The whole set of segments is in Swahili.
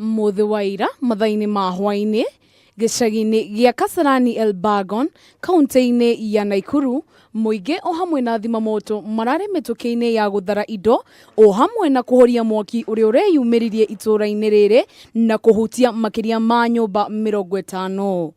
Muthi wa ira mathaa-ini ma hwaini gicagi-ini gia Kasarani Elburgon kaunti-ini ya Naikuru muingi o hamwe na thimamoto marare mituki-ini ya guthara indo o hamwe na kuhoria mwaki uria ureyumiririe ituura-ini riri na kuhutia makiria ma nyumba mirongo itano.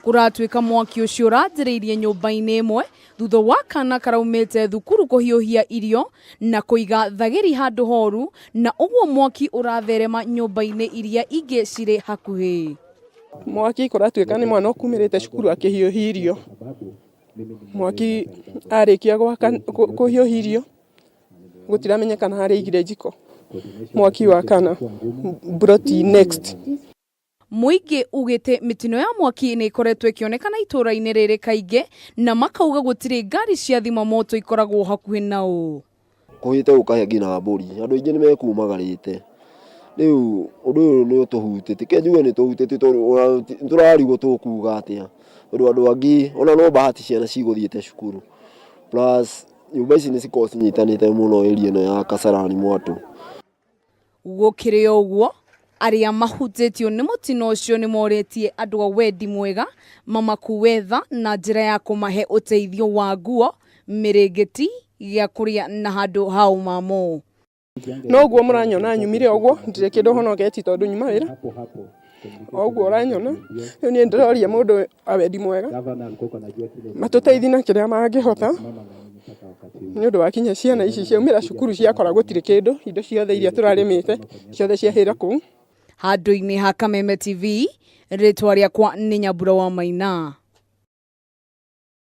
Kuratuika mwaki ucio uranjiriirie nyumba-ini imwe thutha wa kana karaumite thukuru kuhiuhia irio na kuiga thagiri handu horu, na uguo mwaki uratherema nyumba-ini iria ingi ciri hakuhi. Mwaki kuratuika ni mwana ukumirite cukuru akihiuhia irio. Mwaki arikia kuhiuhia irio gutiramenyekana haria igire jiko. Mwaki wa kana brought next. Muingi ugite mitino ya mwaki ni ikoretwo ikionekana itura-ini riri kaingi, na makauga gutiri ngari cia thimamoto ikoragwo hakuhi nao. Kuhiite ukahia ngina mburi, andu aingi ni mekumagarite. Riu undu uyu ni utuhutite, kenjuga ni tuhutite tondu turarigwo tukuga atia. Undu andu angi ona no bahati ciana ciguthiite cukuru. Plus nyumba ici ni cikosi nyitanite muno area ino ya Kasarani mwatu. Gukiri uguo aria mahutitio ni mutino ucio ni moretie andu a wendi mwega mamakuwe tha na njira ya kumahe uteithio wa nguo, mirengeti, gia kuria na handu hau mamo. No guo muranyona nyumire uguo ndire kindu honoketi tondu nyuma wira uguo uranyona ni ndiroria mundu a wendi mwega matuteithi na kiria mangihota ni undu wa kinya ciana ici ciaumira cukuru ciakora gutire kindu, indo ciothe iria turarimite ciothe ciahira kuu. Handu-ini ha Kameme TV, ritwa riakwa ni Nyambura wa Maina.